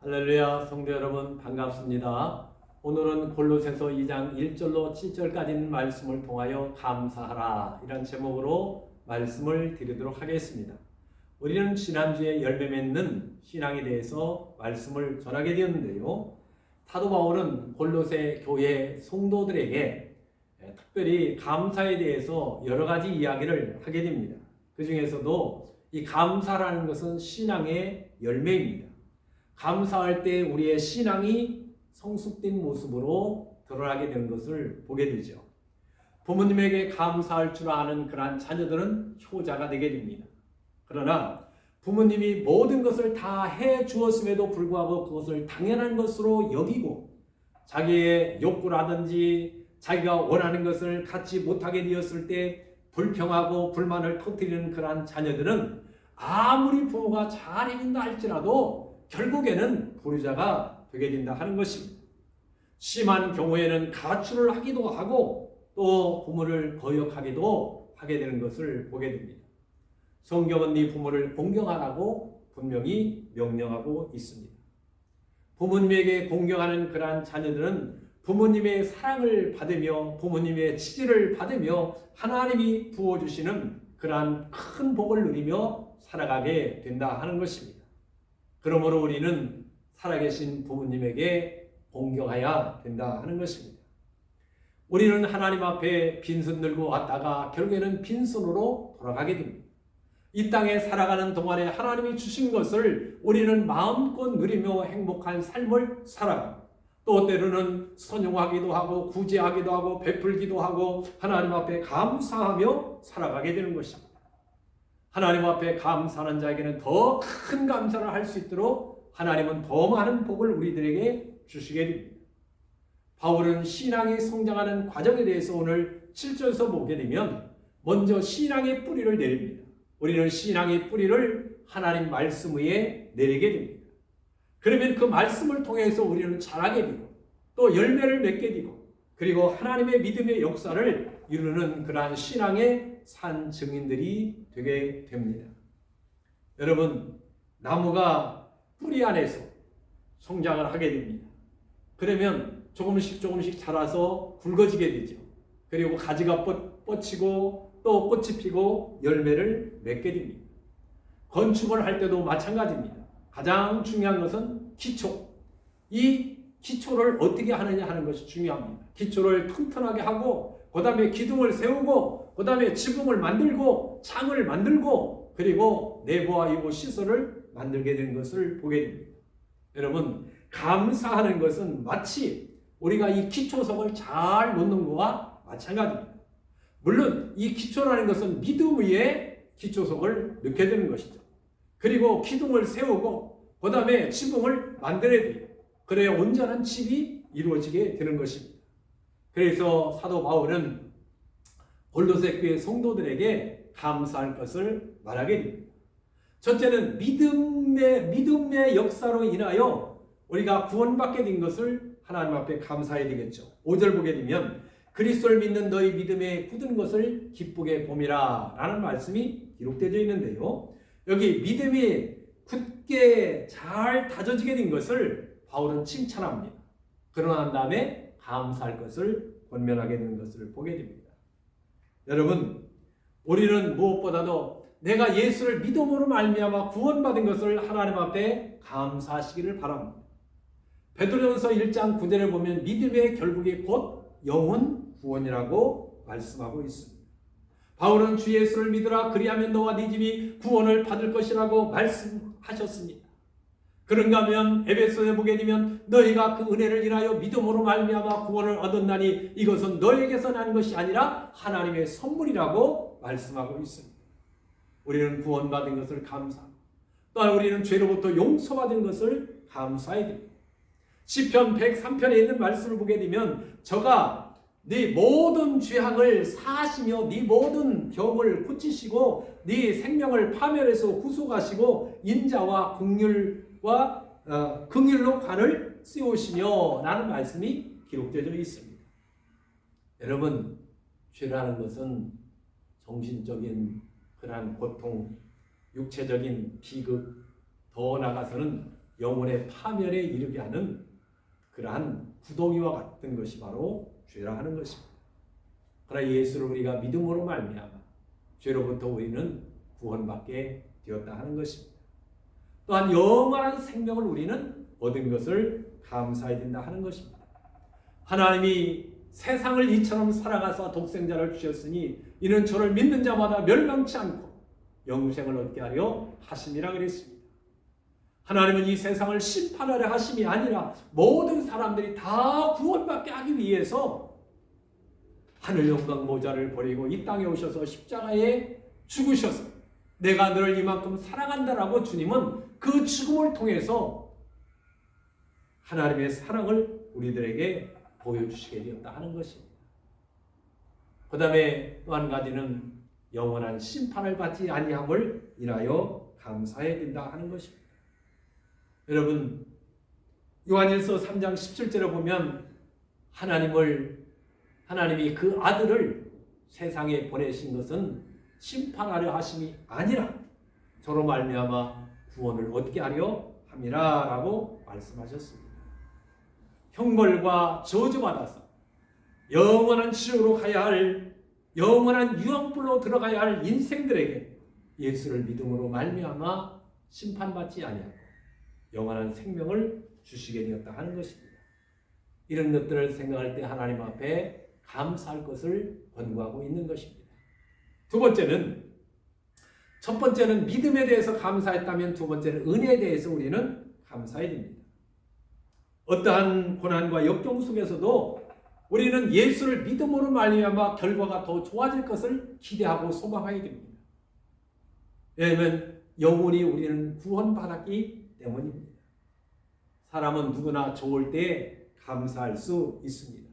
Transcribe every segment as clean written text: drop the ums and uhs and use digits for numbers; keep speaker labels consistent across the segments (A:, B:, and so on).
A: 할렐루야, 성도 여러분 반갑습니다. 오늘은 골로새서 2장 1절로 7절까지 있는 말씀을 통하여 감사하라 이란 제목으로 말씀을 드리도록 하겠습니다. 우리는 지난주에 열매 맺는 신앙에 대해서 말씀을 전하게 되었는데요. 사도 바울은 골로새 교회 성도들에게 특별히 감사에 대해서 여러 가지 이야기를 하게 됩니다. 그 중에서도 이 감사라는 것은 신앙의 열매입니다. 감사할 때 우리의 신앙이 성숙된 모습으로 드러나게 되는 것을 보게 되죠. 부모님에게 감사할 줄 아는 그러한 자녀들은 효자가 되게 됩니다. 그러나 부모님이 모든 것을 다 해 주었음에도 불구하고 그것을 당연한 것으로 여기고 자기의 욕구라든지 자기가 원하는 것을 갖지 못하게 되었을 때 불평하고 불만을 터뜨리는 그러한 자녀들은 아무리 부모가 잘해준다 할지라도 결국에는 불효자가 되게 된다 하는 것입니다. 심한 경우에는 가출을 하기도 하고 또 부모를 거역하기도 하게 되는 것을 보게 됩니다. 성경은 네 부모를 공경하라고 분명히 명령하고 있습니다. 부모님에게 공경하는 그러한 자녀들은 부모님의 사랑을 받으며 부모님의 지지를 받으며 하나님이 부어주시는 그러한 큰 복을 누리며 살아가게 된다 하는 것입니다. 그러므로 우리는 살아계신 부모님에게 공경해야 된다 하는 것입니다. 우리는 하나님 앞에 빈손 들고 왔다가 결국에는 빈손으로 돌아가게 됩니다. 이 땅에 살아가는 동안에 하나님이 주신 것을 우리는 마음껏 누리며 행복한 삶을 살아갑니다. 또 때로는 선용하기도 하고 구제하기도 하고 베풀기도 하고 하나님 앞에 감사하며 살아가게 되는 것입니다. 하나님 앞에 감사하는 자에게는 더 큰 감사를 할 수 있도록 하나님은 더 많은 복을 우리들에게 주시게 됩니다. 바울은 신앙이 성장하는 과정에 대해서 오늘 7절에서 보게 되면 먼저 신앙의 뿌리를 내립니다. 우리는 신앙의 뿌리를 하나님 말씀 위에 내리게 됩니다. 그러면 그 말씀을 통해서 우리는 자라게 되고 또 열매를 맺게 되고 그리고 하나님의 믿음의 역사를 이루는 그러한 신앙의 산 증인들이 되게 됩니다. 여러분, 나무가 뿌리 안에서 성장을 하게 됩니다. 그러면 조금씩 자라서 굵어지게 되죠. 그리고 가지가 뻗치고 또 꽃이 피고 열매를 맺게 됩니다. 건축을 할 때도 마찬가지입니다. 가장 중요한 것은 기초. 이 기초를 어떻게 하느냐 하는 것이 중요합니다. 기초를 튼튼하게 하고 그 다음에 기둥을 세우고 그 다음에 지붕을 만들고 창을 만들고 그리고 내부와 이부 시설을 만들게 되는 것을 보게 됩니다. 여러분, 감사하는 것은 마치 우리가 이 기초석을 잘 놓는 것과 마찬가지입니다. 물론 이 기초라는 것은 믿음 위에 기초석을 넣게 되는 것이죠. 그리고 기둥을 세우고 그 다음에 지붕을 만들어야 돼요. 그래야 온전한 집이 이루어지게 되는 것입니다. 그래서 사도 바울은 골로새 교회 성도들에게 감사할 것을 말하게 됩니다. 첫째는 믿음의 역사로 인하여 우리가 구원받게 된 것을 하나님 앞에 감사해야 되겠죠. 5절 보게 되면 그리스도를 믿는 너희 믿음에 굳은 것을 기쁘게 봄이라 라는 말씀이 기록되어 있는데요. 여기 믿음이 굳게 잘 다져지게 된 것을 바울은 칭찬합니다. 그러고 난 다음에 감사할 것을 권면하게 되는 것을 보게 됩니다. 여러분, 우리는 무엇보다도 내가 예수를 믿음으로 말미암아 구원받은 것을 하나님 앞에 감사하시기를 바랍니다. 베드로전서 1장 9절을 보면 믿음의 결국이 곧 영혼 구원이라고 말씀하고 있습니다. 바울은 주 예수를 믿으라 그리하면 너와 네 집이 구원을 받을 것이라고 말씀하셨습니다. 그런가 하면 에베소에 보게 되면 너희가 그 은혜를 인하여 믿음으로 말미암아 구원을 얻었나니 이것은 너희에게서 난 것이 아니라 하나님의 선물이라고 말씀하고 있습니다. 우리는 구원받은 것을 감사하고 또 우리는 죄로부터 용서받은 것을 감사해야 됩니다. 시편 103편에 있는 말씀을 보게 되면 저가 네 모든 죄악을 사하시며 네 모든 병을 고치시고 네 생명을 파멸해서 구속하시고 인자와 긍휼로 관을 씌우시며 라는 말씀이 기록되어 있습니다. 여러분, 죄라는 것은 정신적인 그러한 고통, 육체적인 비극, 더 나아가서는 영혼의 파멸에 이르게 하는 그러한 구덩이와 같은 것이 바로 죄라 하는 것입니다. 그러나 예수를 우리가 믿음으로 말미암아 죄로부터 우리는 구원받게 되었다 하는 것입니다. 또한 영원한 생명을 우리는 얻은 것을 감사해야 된다 하는 것입니다. 하나님이 세상을 이처럼 사랑하사 독생자를 주셨으니 이는 저를 믿는 자마다 멸망치 않고 영생을 얻게 하려 하심이라 그랬습니다. 하나님은 이 세상을 심판하려 하심이 아니라 모든 사람들이 다 구원받게 하기 위해서 하늘 영광 모자를 버리고 이 땅에 오셔서 십자가에 죽으셔서 내가 너를 이만큼 사랑한다라고 주님은 그 죽음을 통해서 하나님의 사랑을 우리들에게 보여주시게 되었다 하는 것입니다. 그 다음에 또 한 가지는 영원한 심판을 받지 아니함을 인하여 감사해야 된다 하는 것입니다. 여러분, 요한일서 3장 17절에 보면 하나님이 그 아들을 세상에 보내신 것은 심판하려 하심이 아니라 저로 말미암아 구원을 얻게 하려 함이라 라고 말씀하셨습니다. 형벌과 저주받아서 영원한 지옥으로 가야 할, 영원한 유황불로 들어가야 할 인생들에게 예수를 믿음으로 말미암아 심판받지 아니하고 영원한 생명을 주시게 되었다 하는 것입니다. 이런 것들을 생각할 때 하나님 앞에 감사할 것을 권고하고 있는 것입니다. 첫 번째는 믿음에 대해서 감사했다면 두 번째는 은혜에 대해서 우리는 감사해야 됩니다. 어떠한 고난과 역경 속에서도 우리는 예수를 믿음으로 말미암아 결과가 더 좋아질 것을 기대하고 소망하게 됩니다. 왜냐하면 영원히 우리는 구원받았기 때문입니다. 사람은 누구나 좋을 때 감사할 수 있습니다.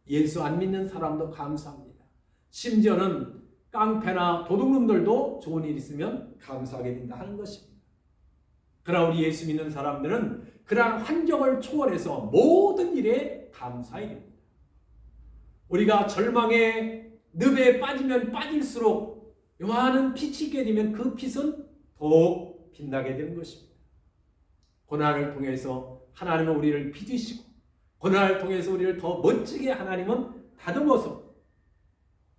A: 예수 안 믿는 사람도 감사합니다. 심지어는 깡패나 도둑놈들도 좋은 일 있으면 감사하게 된다 하는 것입니다. 그러나 우리 예수 믿는 사람들은 그러한 환경을 초월해서 모든 일에 감사해야 됩니다. 우리가 절망의 늪에 빠지면 빠질수록 요만한 빛이 있게 되면 그 빛은 더욱 빛나게 되는 것입니다. 고난을 통해서 하나님은 우리를 빚으시고 고난을 통해서 우리를 더 멋지게 하나님은 다듬어서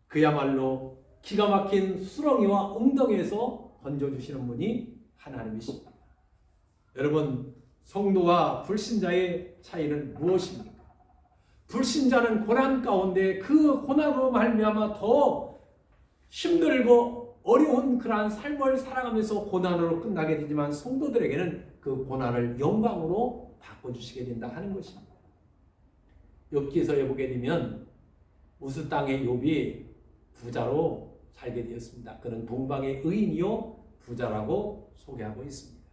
A: 그야말로 기가 막힌 수렁이와 엉덩이에서 건져주시는 분이 하나님이십니다. 여러분, 성도와 불신자의 차이는 무엇입니까? 불신자는 고난 가운데 그 고난으로 말미암아 더 힘들고 어려운 그러한 삶을 살아가면서 고난으로 끝나게 되지만 성도들에게는 그 고난을 영광으로 바꿔주시게 된다 하는 것입니다. 욥기서에 보게 되면 우스 땅의 욥이 부자로 살게 되었습니다. 그는 동방의 의인이요 부자라고 소개하고 있습니다.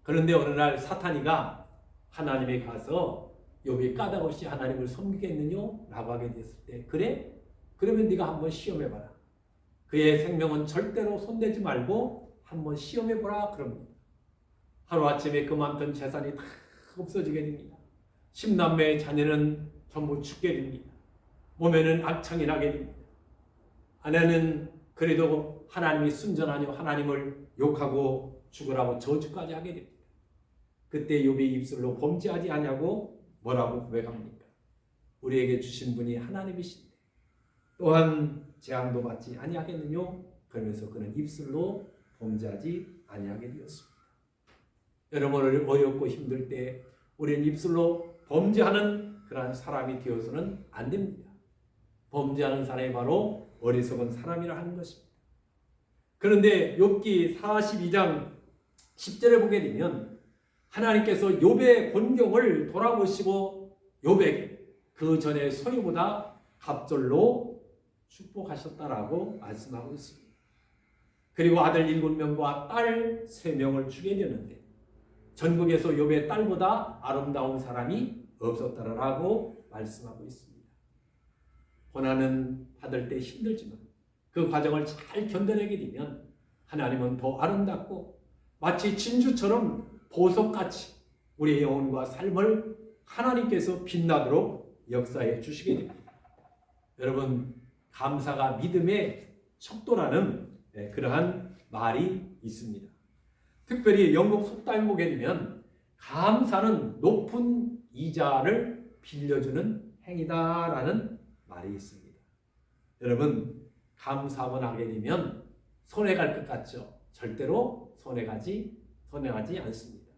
A: 그런데 어느 날 사탄이가 하나님에 가서 욥이 까닭없이 하나님을 섬기겠느냐? 라고 하게 됐을 때 그래? 그러면 네가 한번 시험해봐라. 그의 생명은 절대로 손대지 말고 한번 시험해보라 그럽니다. 하루아침에 그 많던 재산이 다 없어지게 됩니다. 10남매의 자녀는 전부 죽게 됩니다. 몸에는 악창이 나게 됩니다. 아내는 그래도 하나님이 순전하뇨 하나님을 욕하고 죽으라고 저주까지 하게 됩니다. 그때 욥이 입술로 범죄하지 아니하고 뭐라고 고백합니까? 우리에게 주신 분이 하나님이신데 또한 재앙도 받지 아니하겠느뇨? 그러면서 그는 입술로 범죄하지 아니하게 되었습니다. 여러분을 어렵고 힘들 때 우리는 입술로 범죄하는 그러한 사람이 되어서는 안 됩니다. 범죄하는 사람이 바로 어리석은 사람이라 하는 것입니다. 그런데 욥기 42장 10절에 보게 되면 하나님께서 욥의 곤경을 돌아보시고 욥에게 그 전에 소유보다 갑절로 축복하셨다라고 말씀하고 있습니다. 그리고 아들 7명과 딸 3명을 주게 되는데 전국에서 욥의 딸보다 아름다운 사람이 없었다라고 말씀하고 있습니다. 고난은 받을 때 힘들지만 그 과정을 잘 견뎌내게 되면 하나님은 더 아름답고 마치 진주처럼 보석같이 우리의 영혼과 삶을 하나님께서 빛나도록 역사해 주시게 됩니다. 여러분, 감사가 믿음의 척도라는 그러한 말이 있습니다. 특별히 영국 속담에 보게 되면 감사는 높은 이자를 빌려주는 행위다라는 말이 있습니다. 여러분, 감사만 하게 되면 손해갈 것 같죠? 절대로 손해가지 않습니다.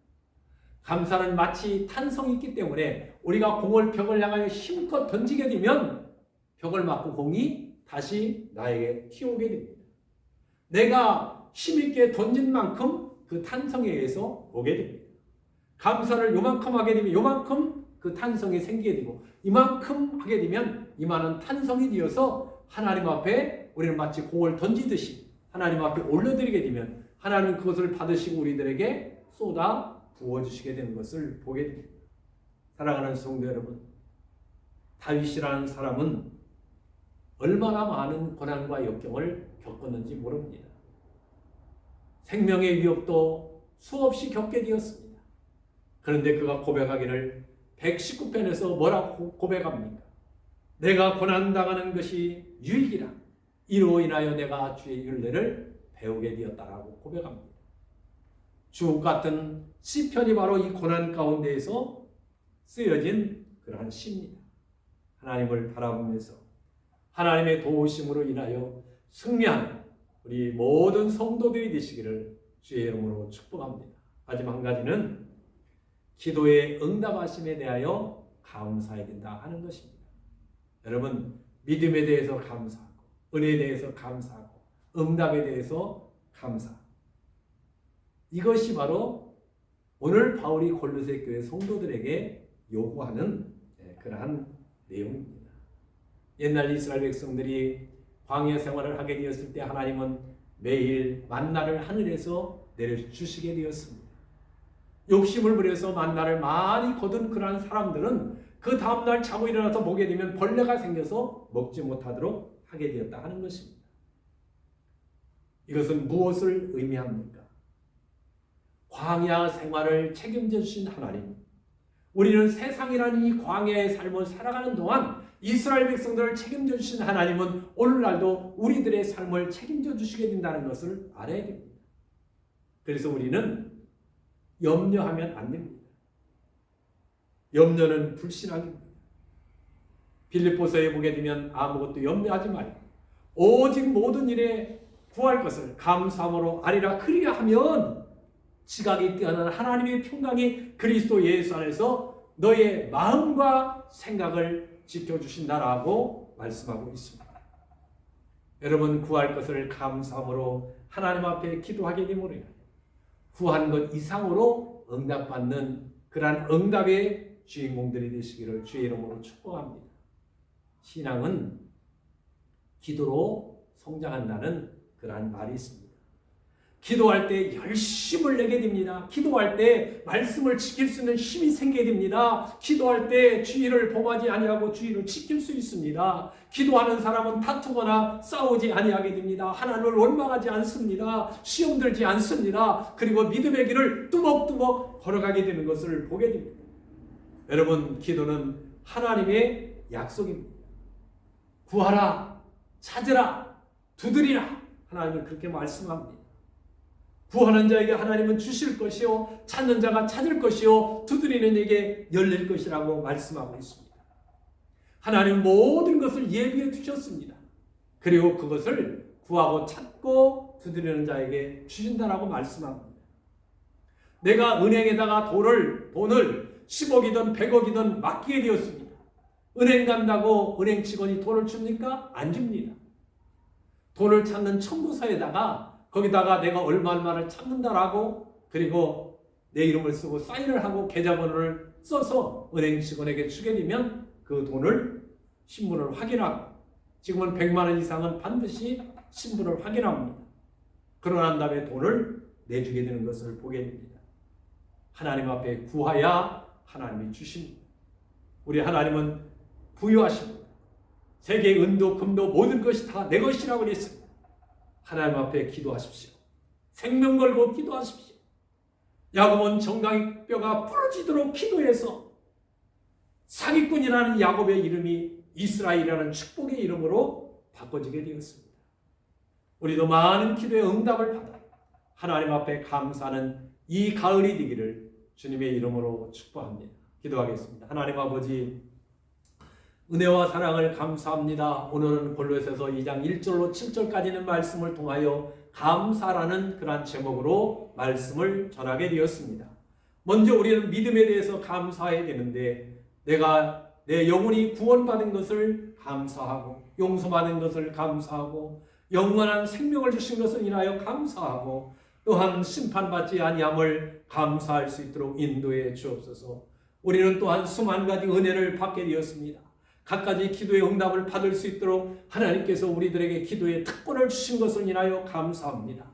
A: 감사는 마치 탄성이 있기 때문에 우리가 공을 벽을 향하여 힘껏 던지게 되면 벽을 맞고 공이 다시 나에게 튀어오게 됩니다. 내가 힘있게 던진 만큼 그 탄성에 의해서 오게 됩니다. 감사를 요만큼 하게 되면 요만큼 그 탄성이 생기게 되고, 이만큼 하게 되면 이만한 탄성이 되어서 하나님 앞에 우리는 마치 공을 던지듯이 하나님 앞에 올려드리게 되면 하나님은 그것을 받으시고 우리들에게 쏟아 부어주시게 되는 것을 보게 됩니다. 사랑하는 성도 여러분, 다윗이라는 사람은 얼마나 많은 고난과 역경을 겪었는지 모릅니다. 생명의 위협도 수없이 겪게 되었습니다. 그런데 그가 고백하기를 119편에서 뭐라고 고백합니까? 내가 고난당하는 것이 유익이라, 이로 인하여 내가 주의 율례를 배우게 되었다라고 고백합니다. 주옥 같은 시편이 바로 이 고난 가운데에서 쓰여진 그러한 시입니다. 하나님을 바라보면서 하나님의 도우심으로 인하여 승리하는 우리 모든 성도들이 되시기를 주의 이름으로 축복합니다. 마지막 한 가지는 기도의 응답하심에 대하여 감사해야 된다 하는 것입니다. 여러분, 믿음에 대해서 감사하고, 은혜에 대해서 감사하고, 응답에 대해서 감사하고, 이것이 바로 오늘 바울이 골로새 교회 성도들에게 요구하는 그러한 내용입니다. 옛날 이스라엘 백성들이 광야 생활을 하게 되었을 때 하나님은 매일 만나를 하늘에서 내려주시게 되었습니다. 욕심을 부려서 만나를 많이 거둔 그러한 사람들은 그 다음날 자고 일어나서 보게 되면 벌레가 생겨서 먹지 못하도록 하게 되었다 하는 것입니다. 이것은 무엇을 의미합니까? 광야 생활을 책임져 주신 하나님, 우리는 세상이라는 이 광야의 삶을 살아가는 동안 이스라엘 백성들을 책임져 주신 하나님은 오늘날도 우리들의 삶을 책임져 주시게 된다는 것을 알아야 됩니다. 그래서 우리는 염려하면 안 됩니다. 염려는 불신앙입니다. 빌립보서에 보게 되면 아무것도 염려하지 말고 오직 모든 일에 구할 것을 감사함으로 아리라 그리하면 지각이 뛰어난 하나님의 평강이 그리스도 예수 안에서 너의 마음과 생각을 지켜주신다라고 말씀하고 있습니다. 여러분, 구할 것을 감사함으로 하나님 앞에 기도하게 되므로 구한 것 이상으로 응답받는 그러한 응답의 주인공들이 되시기를 주의 이름으로 축복합니다. 신앙은 기도로 성장한다는 그러한 말이 있습니다. 기도할 때 열심을 내게 됩니다. 기도할 때 말씀을 지킬 수 있는 힘이 생기게 됩니다. 기도할 때 주의를 범하지 아니하고 주의를 지킬 수 있습니다. 기도하는 사람은 다투거나 싸우지 아니하게 됩니다. 하나님을 원망하지 않습니다. 시험 들지 않습니다. 그리고 믿음의 길을 뚜벅뚜벅 걸어가게 되는 것을 보게 됩니다. 여러분, 기도는 하나님의 약속입니다. 구하라, 찾으라, 두드리라. 하나님은 그렇게 말씀합니다. 구하는 자에게 하나님은 주실 것이요, 찾는 자가 찾을 것이요, 두드리는 이에게 열릴 것이라고 말씀하고 있습니다. 하나님 모든 것을 예비해 두셨습니다. 그리고 그것을 구하고 찾고 두드리는 자에게 주신다라고 말씀합니다. 내가 은행에다가 돈을 10억이든 100억이든 맡기게 되었습니다. 은행 간다고 은행 직원이 돈을 줍니까? 안 줍니다. 돈을 찾는 청구서에다가 거기다가 내가 얼마를 찾는다라고, 그리고 내 이름을 쓰고 사인을 하고 계좌번호를 써서 은행 직원에게 주게 되면 그 돈을 신분을 확인하고, 지금은 100만 원 이상은 반드시 신분을 확인합니다. 그러고 난 다음에 돈을 내주게 되는 것을 보게 됩니다. 하나님 앞에 구하야 하나님이 주십니다. 우리 하나님은 부유하십니다. 세계의 은도 금도 모든 것이 다 내 것이라고 그랬습니다. 하나님 앞에 기도하십시오. 생명 걸고 기도하십시오. 야곱은 정강이 뼈가 부러지도록 기도해서 사기꾼이라는 야곱의 이름이 이스라엘이라는 축복의 이름으로 바꿔지게 되었습니다. 우리도 많은 기도의 응답을 받아 하나님 앞에 감사하는 이 가을이 되기를 주님의 이름으로 축복합니다. 기도하겠습니다. 하나님 아버지, 은혜와 사랑을 감사합니다. 오늘은 골로새서 2장 1절로 7절까지는 말씀을 통하여 감사라는 그러한 제목으로 말씀을 전하게 되었습니다. 먼저 우리는 믿음에 대해서 감사해야 되는데, 내가 내 영혼이 구원받은 것을 감사하고, 용서받은 것을 감사하고, 영원한 생명을 주신 것을 인하여 감사하고, 또한 심판받지 아니함을 감사할 수 있도록 인도해 주옵소서. 우리는 또한 수만 가지 은혜를 받게 되었습니다. 갖가지 기도의 응답을 받을 수 있도록 하나님께서 우리들에게 기도의 특권을 주신 것을 인하여 감사합니다.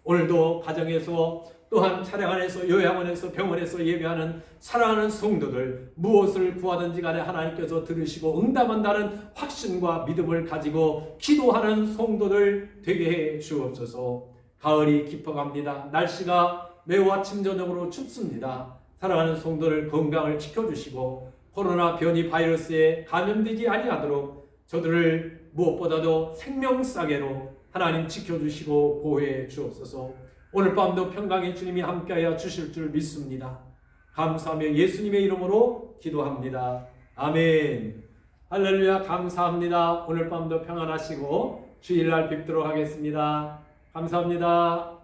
A: 오늘도 가정에서, 또한 차량 안에서, 요양원에서, 병원에서 예배하는 사랑하는 성도들, 무엇을 구하든지 간에 하나님께서 들으시고 응답한다는 확신과 믿음을 가지고 기도하는 성도들 되게 해 주옵소서. 가을이 깊어갑니다. 날씨가 매우 아침 저녁으로 춥습니다. 사랑하는 성도들 건강을 지켜주시고 코로나 변이 바이러스에 감염되지 아니하도록 저들을 무엇보다도 생명싸개로 하나님 지켜주시고 보호해 주옵소서. 오늘 밤도 평강의 주님이 함께하여 주실 줄 믿습니다. 감사하며 예수님의 이름으로 기도합니다. 아멘. 할렐루야. 감사합니다. 오늘 밤도 평안하시고 주일날 뵙도록 하겠습니다. 감사합니다.